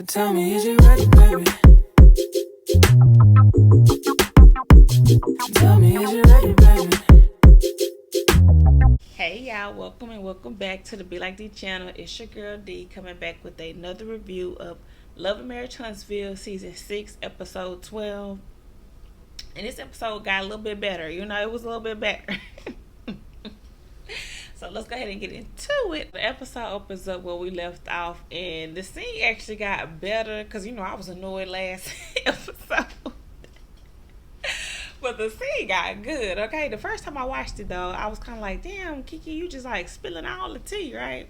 So tell me, is you ready, baby? Tell me, is you ready, baby? Hey y'all, welcome back to the belikedee channel. It's your girl D coming back with another review of Love and Marriage Huntsville season 6 episode 12. And this episode got a little bit better. It was a little bit better. So let's go ahead and get into it. The episode opens up where we left off, and the scene actually got better because I was annoyed last episode. But the scene got good, okay? The first time I watched it, though, I was kind of like, damn, Kiki, you just like spilling all the tea, right?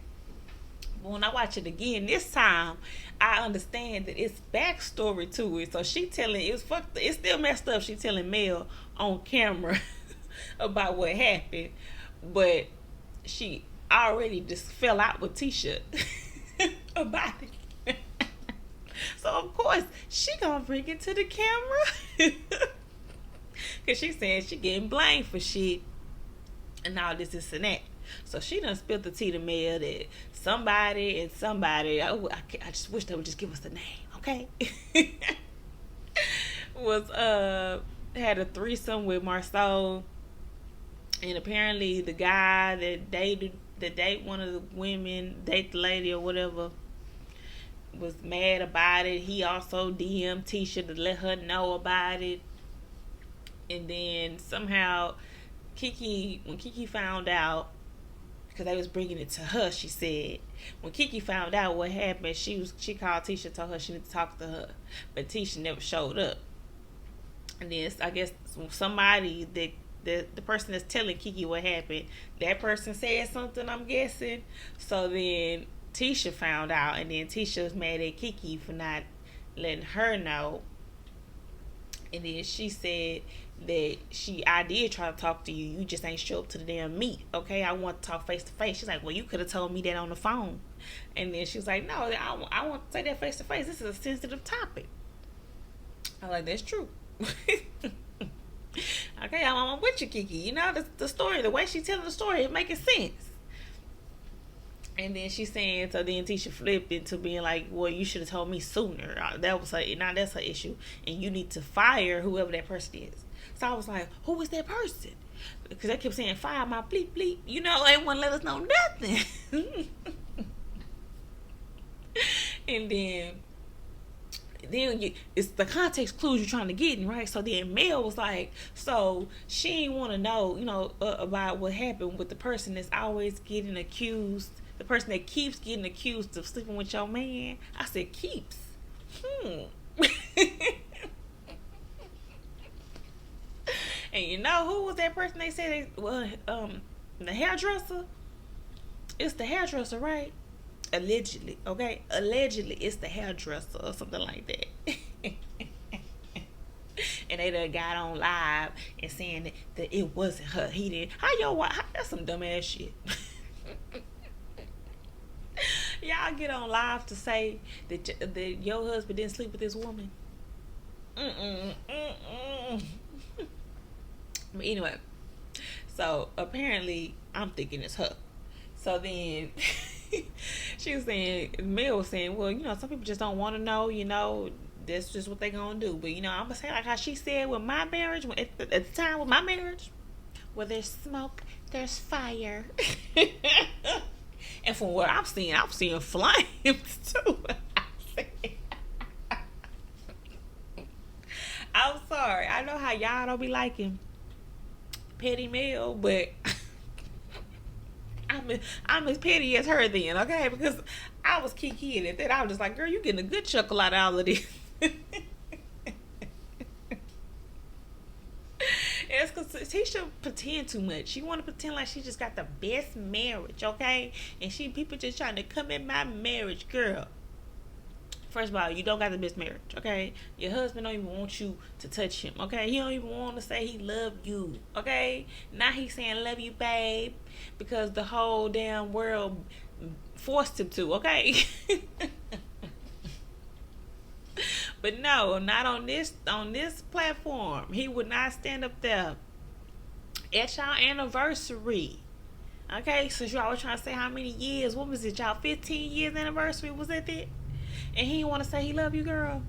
But when I watch it again this time, I understand that it's backstory to it. So she telling, it's still messed up. She telling Mel on camera about what happened. But she already just fell out with Tisha about it. So, of course, she gonna bring it to the camera. Because she saying she getting blamed for shit and all this and that. So she done spilled the tea to Mel that somebody, I just wish they would just give us the name, okay? Had a threesome with Marceau. And apparently the guy that date one of the women, date the lady or whatever, was mad about it. He also DM'd Tisha to let her know about it. And then somehow when Kiki found out, because they was bringing it to her, she said, when Kiki found out what happened, she called Tisha, told her she needed to talk to her, but Tisha never showed up. And then I guess somebody the person that's telling Kiki what happened, that person said something, I'm guessing. So then Tisha found out, and then Tisha was mad at Kiki for not letting her know. And then she said that I did try to talk to you. You just ain't show up to the damn meet. Okay, I want to talk face to face. She's like, well, you could have told me that on the phone. And then she was like, no, I want to say that face to face. This is a sensitive topic. I'm like, that's true. Okay, I'm with you, Kiki. The story, the way she's telling the story, it making sense. And then she's saying, so then Tisha flipped into being like, well, you should have told me sooner. That's her issue. And you need to fire whoever that person is. So I was like, who is that person? Because they kept saying, fire my bleep bleep. They wouldn't let us know nothing. And then it's the context clues you're trying to get in, right? So then Mel was like, so she didn't want to know, about what happened with the person that's always getting accused, the person that keeps getting accused of sleeping with your man. I said, keeps. And who was that person they said? The hairdresser. It's the hairdresser, right? Allegedly, okay? Allegedly, it's the hairdresser or something like that. And they done got on live and saying that it wasn't her. He didn't. That's some dumbass shit. Y'all get on live to say that your husband didn't sleep with this woman. But anyway, so apparently I'm thinking it's her. So then she was saying, Mel was saying, well, some people just don't want to know, that's just what they gonna do. But I'm gonna say like how she said with my marriage, at the time with my marriage, where there's smoke, there's fire. And from what I'm seeing flames too. I'm sorry. I know how y'all don't be liking petty Mel, but I'm as petty as her then, okay? Because I was kikiing at that. I was just like, girl, you getting a good chuckle out of all of this. It's because Tisha pretend too much. She want to pretend like she just got the best marriage, okay? And people just trying to come in my marriage, girl. First of all, you don't got the best marriage, okay? Your husband don't even want you to touch him, okay? He don't even want to say he love you, okay? Now he's saying love you, babe, because the whole damn world forced him to, okay? But no, not on this platform. He would not stand up there at y'all anniversary. Okay, since y'all were trying to say how many years, what was it, y'all 15 years anniversary, was that it? And he didn't want to say he love you, girl.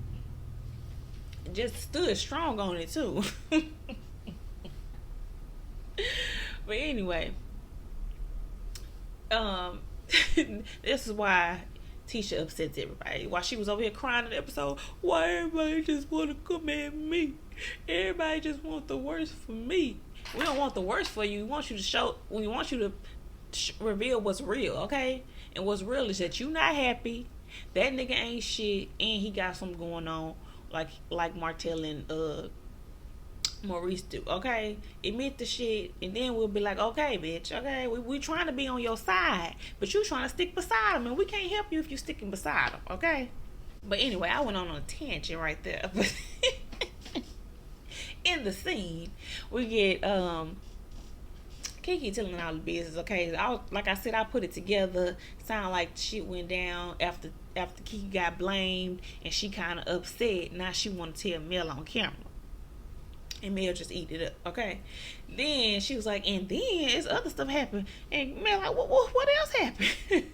Just stood strong on it too. But anyway, um, this is why Tisha upsets everybody. While she was over here crying in the episode, why everybody just want to come at me? Everybody just want the worst for me. We don't want the worst for you. We want you to show. We want you to reveal what's real, okay? And what's real is that you not happy. That nigga ain't shit, and he got something going on, like Martell and Maurice do, okay? Admit the shit, and then we'll be like, okay, bitch, okay? We trying to be on your side, but you trying to stick beside him, and we can't help you if you sticking beside him, okay? But anyway, I went on a tangent right there. In the scene, we get Kiki telling all the business, okay? Like I said, I put it together. Sound like shit went down after Kiki got blamed, and she kind of upset. Now she want to tell Mel on camera. And Mel just eat it up, okay? Then she was like, and then it's other stuff happened. And Mel like, what else happened?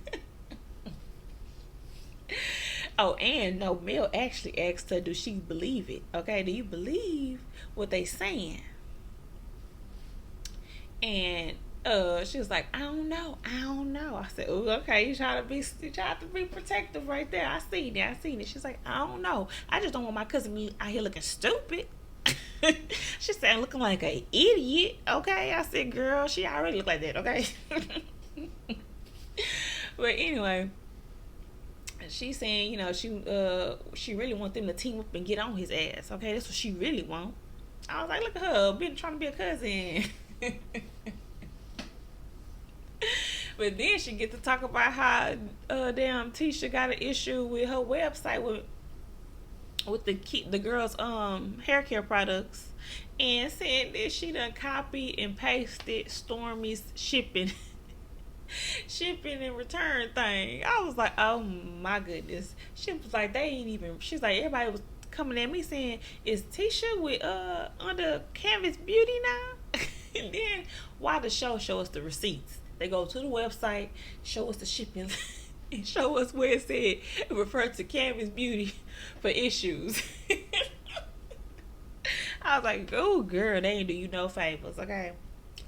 Oh, and no, Mel actually asked her, do she believe it? Okay, do you believe what they saying? And she was like, I don't know. I said, oh, okay, you try to be protective right there. I seen it. She's like, I don't know. I just don't want my cousin be out here looking stupid. She said, looking like an idiot. Okay, I said, girl, she already look like that. Okay. But anyway, she's saying, she really want them to team up and get on his ass. Okay, that's what she really want. I was like, look at her, been trying to be a cousin. But then she get to talk about how damn Tisha got an issue with her website with the girls hair care products, and saying that she done copied and pasted Stormy's shipping and return thing. I was like, oh my goodness. She was like, they ain't even. She's like, everybody was coming at me saying, is Tisha with under Canvas Beauty now? And then why the show us the receipts? They go to the website, show us the shipping, and show us where it said it referred to Canvas Beauty for issues. I was like, oh girl, they ain't do you no favors, okay?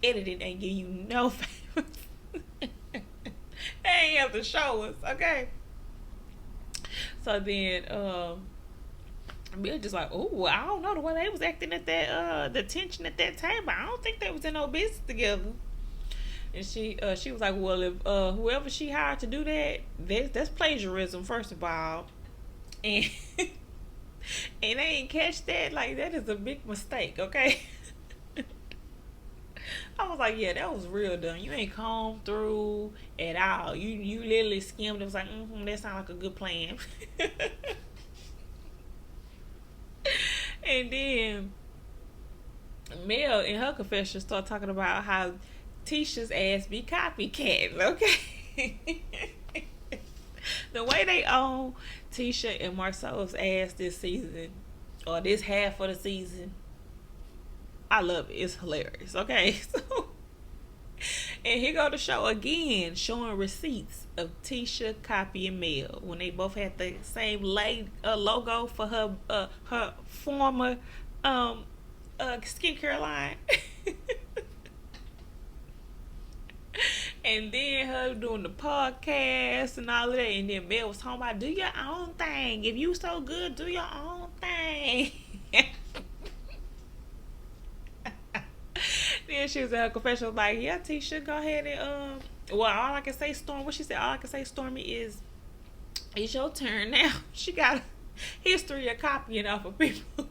Editing ain't give you no favors. They ain't have to show us, okay? So then Bill just like, oh, I don't know the way they was acting at that the tension at that table. I don't think they was in no business together. And she was like, well, if whoever she hired to do that's plagiarism, first of all, and and they ain't catch that. Like, that is a big mistake, okay? I was like, yeah, that was real dumb. You ain't combed through at all. You literally skimmed. It was like, that sounds like a good plan. And then Mel in her confession started talking about how Tisha's ass be copycat, okay? The way they own Tisha and Marceau's ass this season, or this half of the season, I love it. It's hilarious, okay? So, and here go the show again, showing receipts of Tisha copying Mel when they both had the same logo for her former skincare line. And then her doing the podcast and all of that, and then Mel was talking about, do your own thing. If you so good, do your own thing. Then she was in her confession like, yeah, Tisha, go ahead and well, all I can say, what she said, all I can say, Stormy, is it's your turn now. She got a history of copying off of people.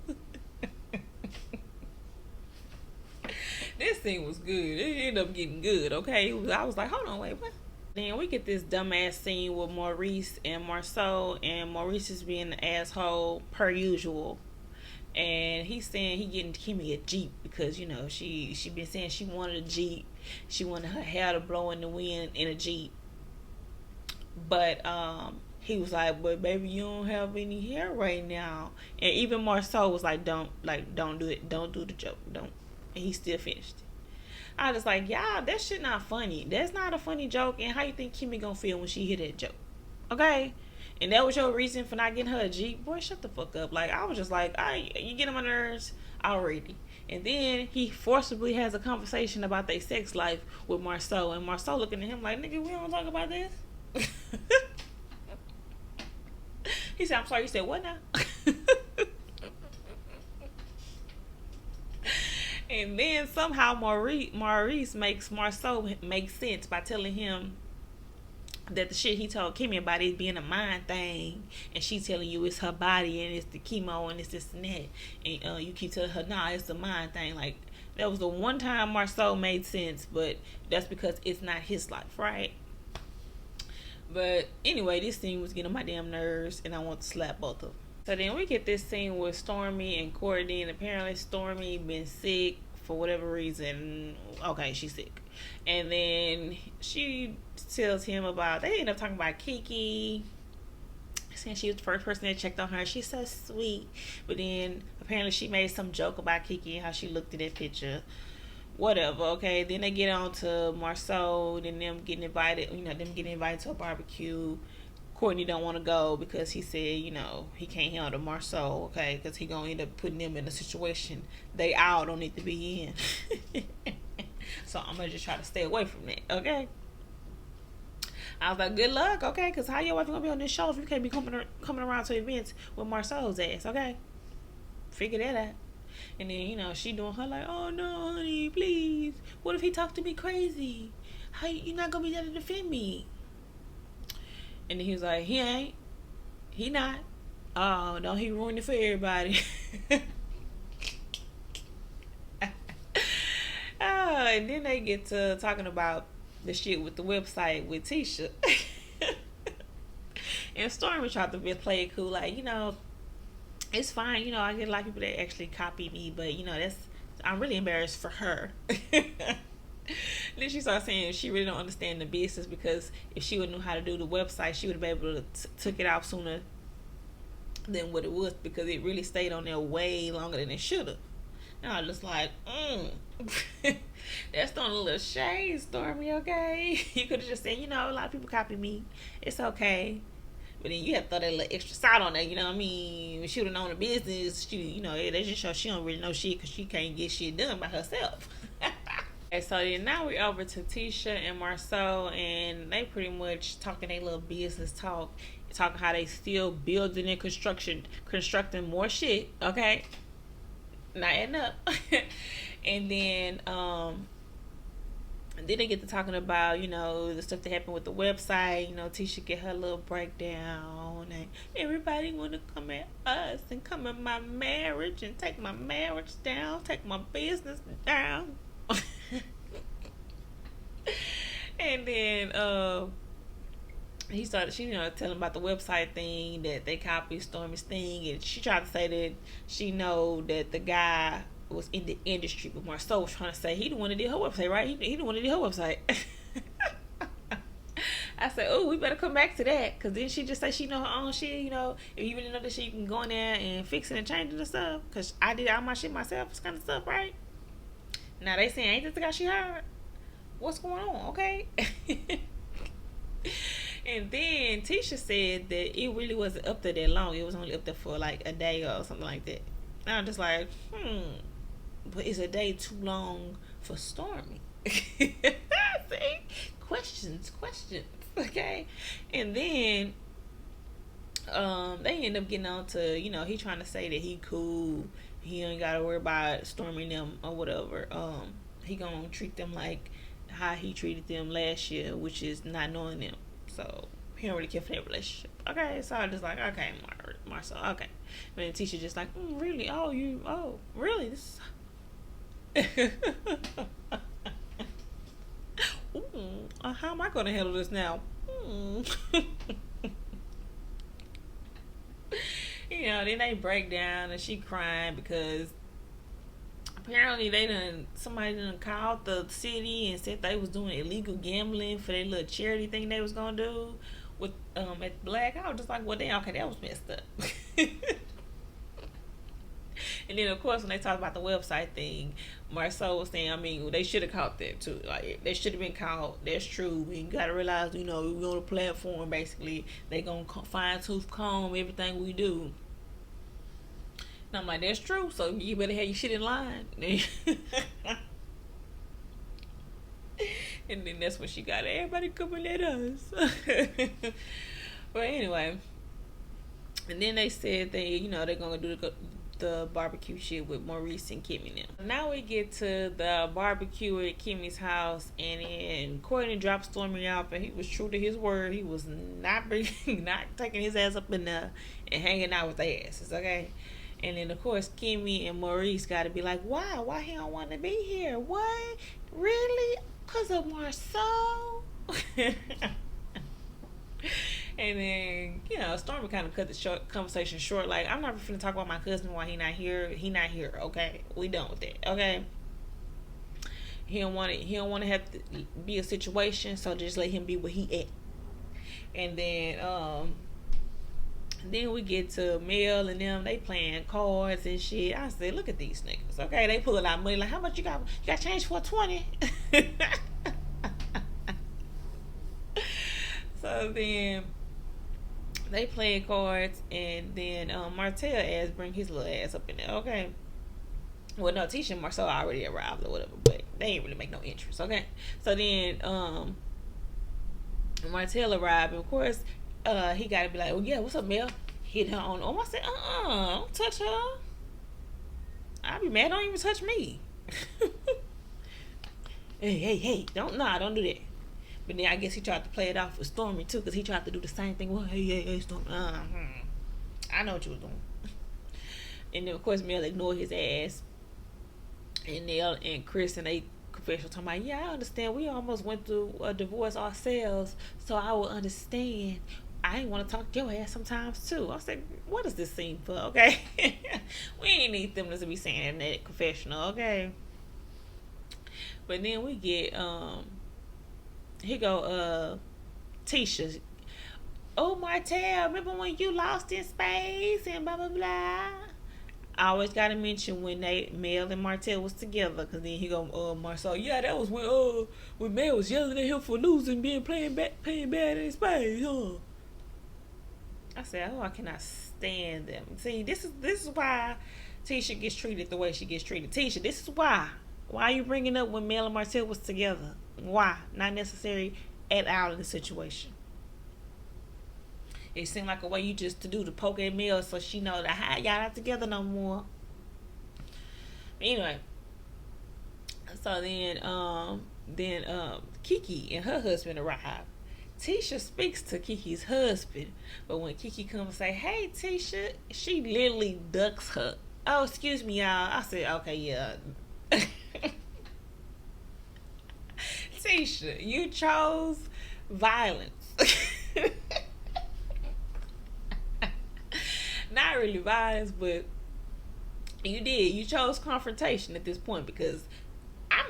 This scene was good. It ended up getting good, okay? I was like, hold on, wait, what? Then we get this dumbass scene with Maurice and Marceau, and Maurice is being an asshole per usual. And he's saying he getting Kimmy a Jeep because, she been saying she wanted a Jeep. She wanted her hair to blow in the wind in a Jeep. But he was like, but baby, you don't have any hair right now. And even Marceau was like, don't do it. Don't do the joke. Don't. And he still finished it. I was like, y'all, that shit not funny. That's not a funny joke. And how you think Kimmy gonna feel when she hear that joke? Okay? And that was your reason for not getting her a Jeep? Boy, shut the fuck up. Like, I was just like, you get on my nerves already. And then he forcibly has a conversation about their sex life with Marceau. And Marceau looking at him like, nigga, we don't talk about this. He said, I'm sorry. You said, what now? And then somehow Maurice makes Marceau make sense by telling him that the shit he told Kimmy about it being a mind thing, and she telling you it's her body and it's the chemo and it's this and that, and you keep telling her, nah, it's the mind thing. Like, that was the one time Marceau made sense, but that's because it's not his life, right? But anyway, this scene was getting on my damn nerves, and I want to slap both of them. So then we get this scene with Stormy and Courtney, and apparently Stormy been sick for whatever reason. Okay, she's sick. And then she tells him about, they end up talking about Kiki, saying she was the first person that checked on her. She's so sweet. But then apparently she made some joke about Kiki and how she looked at that picture. Whatever, okay. Then they get on to Marceau, then them getting invited to a barbecue. Courtney don't want to go because he said, he can't handle Marceau, okay, because he gonna end up putting them in a situation they all don't need to be in. So I'm gonna just try to stay away from that, okay? I was like, good luck, okay, because how your wife gonna be on this show if you can't be coming around to events with Marceau's ass, okay? Figure that out. And then, she doing her like, oh no, honey, please. What if he talked to me crazy? How you not gonna be there to defend me? And then he was like, he ain't. He not. Oh, don't he ruin it for everybody. And then they get to talking about the shit with the website with Tisha. And Stormy tried to play it cool, like, it's fine, I get a lot of people that actually copy me, but I'm really embarrassed for her. Then she started saying she really don't understand the business, because if she would know how to do the website, she would have been able to took it out sooner than what it was, because it really stayed on there way longer than it should have. And I was just like, that's throwing a little shade, Stormy, okay? You could have just said, a lot of people copy me. It's okay. But then you have to throw that little extra side on there, you know what I mean? When she would have known the business, they just show she don't really know shit because she can't get shit done by herself. Okay, so then now we're over to Tisha and Marceau, and they pretty much talking their little business talk, talking how they still building and constructing more shit, okay? Not adding up. And then they get to talking about, the stuff that happened with the website. Tisha get her little breakdown, and everybody want to come at us and come at my marriage and take my marriage down, take my business down. And then she telling about the website thing, that they copied Stormy's thing, and she tried to say that she know that the guy was in the industry, but Marceau was trying to say he the one that did her website, right? He the one that did her website. I said, oh, we better come back to that, because then she just say she know her own shit. If you really know that shit, you can go in there and fix it and change it and stuff, because I did all my shit myself, this kind of stuff, right? Now they saying, ain't this the guy she hired? What's going on, okay? And then Tisha said that it really wasn't up there that long. It was only up there for like a day or something like that. And I'm just like, but is a day too long for Stormy? See? Questions. Okay? And then they end up getting on to, he trying to say that he cool. He ain't got to worry about Stormy and them or whatever. He gonna treat them like how he treated them last year, which is not knowing them. So he don't really care for that relationship. Okay, so I'm just like, okay, Marceau, okay. And then Tisha just like, really? Oh, really? This how am I gonna handle this now? Then they break down and she crying because apparently somebody done called the city and said they was doing illegal gambling for their little charity thing they was gonna do with at Black. I was just like, well, damn, okay, that was messed up. And then of course when they talk about the website thing, Marcel was saying, I mean, they should have caught that too. Like, they should have been caught. That's true. We gotta realize, we're on a platform. Basically, they gonna fine tooth comb everything we do. And I'm like, that's true. So you better have your shit in line. And then that's when she got everybody coming at us. But anyway, and then they said they're gonna do the barbecue shit with Maurice and Kimmy now. Now we get to the barbecue at Kimmy's house, and then Courtney dropped Stormy off, and he was true to his word. He was not not taking his ass up in there and hanging out with their asses, okay? And then of course Kimmy and Maurice got to be like, why he don't want to be here? What? Really? Cause of Marceau? And then, Stormy kind of cut the conversation short. Like, I'm not finna talk about my cousin while he not here. He not here, okay? We done with that, okay? He don't want to have to be a situation, so just let him be where he at. And then we get to Mel and them. They playing cards and shit. I said, look at these niggas, okay? They pulling out money. Like, how much you got? You got change for 20? So then they playing cards, and then Martell ass bring his little ass up in there, okay? Well, no, Tisha and Marcel already arrived or whatever, but they ain't really make no interest, okay? So then Martell arrived, and of course he got to be like, oh yeah, what's up, Mel? Hit her on the arm. I said, don't touch her. I'll be mad. Don't even touch me. hey, don't do that. But then I guess he tried to play it off with Stormy too, because he tried to do the same thing. Well, hey, Stormy. I know what you was doing. And then of course Mel ignored his ass. And Nell and Chris and they confessional talking about, yeah, I understand. We almost went through a divorce ourselves, so I will understand. I ain't want to talk to your ass sometimes too. I said, what is this scene for? Okay, we ain't need them to be saying in that confessional, okay? But then we get Tisha. Oh, Martell, remember when you lost in space and blah blah blah. I always gotta mention when Mel and Martell was together, cause then he go Marcel. Yeah, that was when Mel was yelling at him for losing, playing bad in space, huh? I said, I cannot stand them. See, this is why Tisha gets treated the way she gets treated. Tisha, this is why. Why are you bringing up when Mel and Martell was together? Why? Not necessary at all in the situation. It seemed like a way you just to do to poke at Mel so she know that y'all not together no more. Anyway, so then Kiki and her husband arrived. Tisha speaks to Kiki's husband, but when Kiki comes and say, hey Tisha, she literally ducks her. Oh, excuse me, y'all. I said, okay, yeah. Tisha, you chose violence. Not really violence, but you did. You chose confrontation at this point, because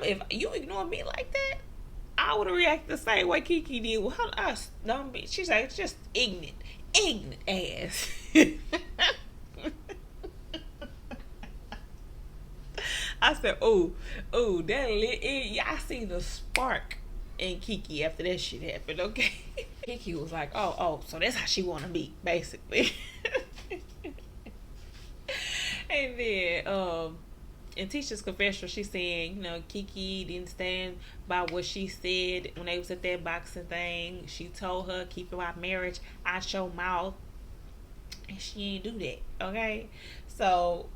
if you ignore me like that, I would have reacted the same way Kiki did with her. Don't be. She's like, it's just ignorant ass. I said, oh, that lit. I seen the spark in Kiki after that shit happened. Okay, Kiki was like, oh, so that's how she want to be, basically. And then in Tisha's confession, she's saying, Kiki didn't stand by what she said when they was at that boxing thing. She told her, keep our marriage out your mouth, and she didn't do that. Okay, so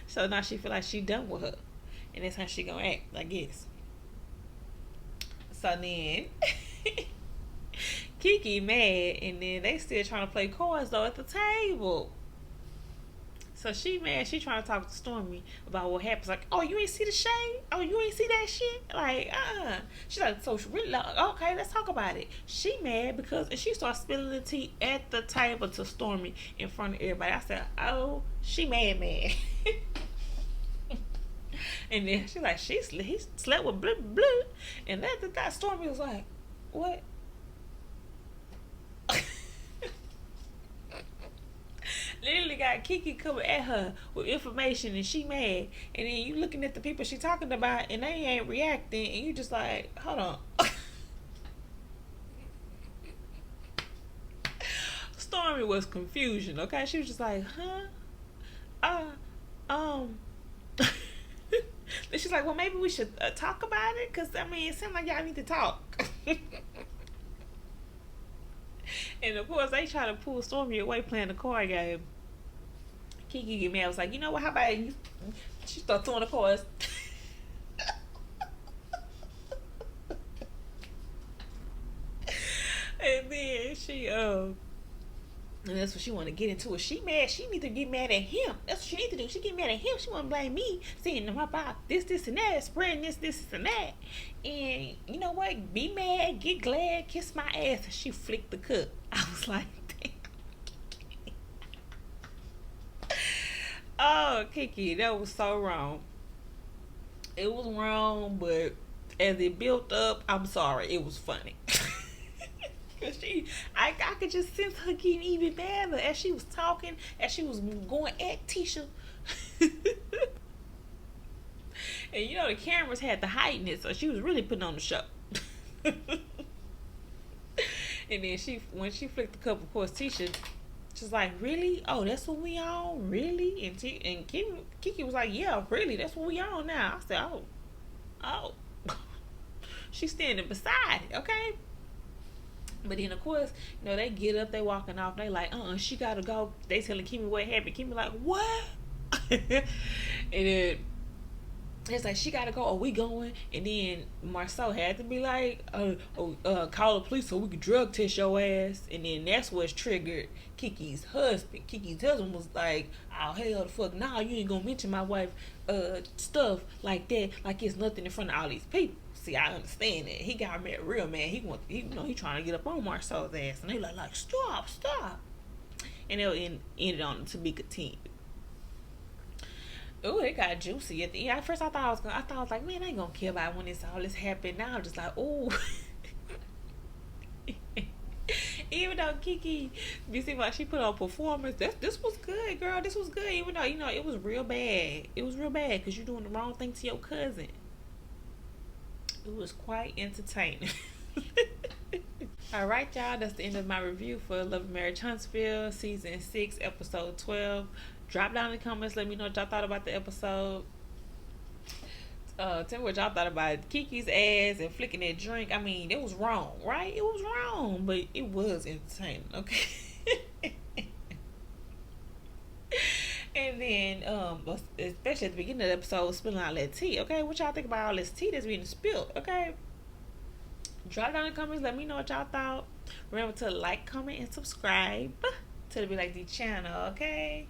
so now she feel like she done with her, and that's how she gonna act, I guess. So then Kiki mad, and then they still trying to play cards though at the table. So she mad. She trying to talk to Stormy about what happens. Like, oh, you ain't see the shade? Oh, you ain't see that shit? Like, She's like, so she really like, okay, let's talk about it. She mad because, and she starts spilling the tea at the table to Stormy in front of everybody. I said, oh, she mad. And then she's like, he slept with blue. And that Stormy was like, what? Literally got Kiki coming at her with information and she mad. And then you looking at the people she talking about and they ain't reacting and you just like, hold on. Stormy was confusion, okay? She was just like, huh? Um. And she's like, well, maybe we should talk about it? Because, I mean, it seems like y'all need to talk. And, of course, they try to pull Stormy away playing the card game. Kiki get mad. I was like, you know what? How about you? She started throwing the cards. And then and that's what she want to get into. Is she mad? She need to get mad at him. That's what she need to do. She get mad at him. She want to blame me, saying about this, and that, spreading this, and that. And you know what? Be mad, get glad, kiss my ass. And she flicked the cup. I was like, damn. Oh, Kiki, that was so wrong. It was wrong, but as it built up, I'm sorry. It was funny. Cause I could just sense her getting even madder as she was talking, as she was going at Tisha. And you know the cameras had to heighten it, so she was really putting on the show. And then when she flicked the cup, of course, Tisha, she's like, "Really? Oh, that's what we on? Really?" And Kiki was like, "Yeah, really? That's what we on now." I said, "Oh." She's standing beside it, okay. But then, of course, you know, they get up, they walking off, they like, she gotta go. They telling Kimmy what happened. Kimmy like, what? And then it's like, she gotta go. Are we going? And then Marceau had to be like, call the police so we can drug test your ass. And then that's what's triggered Kiki's husband. Kiki's husband was like, oh, hell the fuck, nah, you ain't gonna mention my wife stuff like that, like it's nothing in front of all these people. See, I understand that. He got mad real mad. He trying to get up on Marceau's ass. And they like, stop. And they'll end on to be continued. Oh, it got juicy at the end. At first, I thought I was like, man, I ain't gonna care about when all this happened. Now I'm just like, oh. Even though Kiki, you see, like she put on performance, this was good, girl. This was good. Even though it was real bad. It was real bad because you're doing the wrong thing to your cousin. It was quite entertaining. Alright, y'all, that's the end of my review for Love and Marriage Huntsville season 6 episode 12. Drop down in the comments, let me know what y'all thought about the episode. Tell me what y'all thought about Kiki's ass and flicking that drink. I mean, it was wrong, right? It was wrong, but it was entertaining, okay? And then, especially at the beginning of the episode, spilling all that tea, okay? What y'all think about all this tea that's being spilled, okay? Drop down in the comments, let me know what y'all thought. Remember to like, comment, and subscribe to the Be Like Dee channel, okay?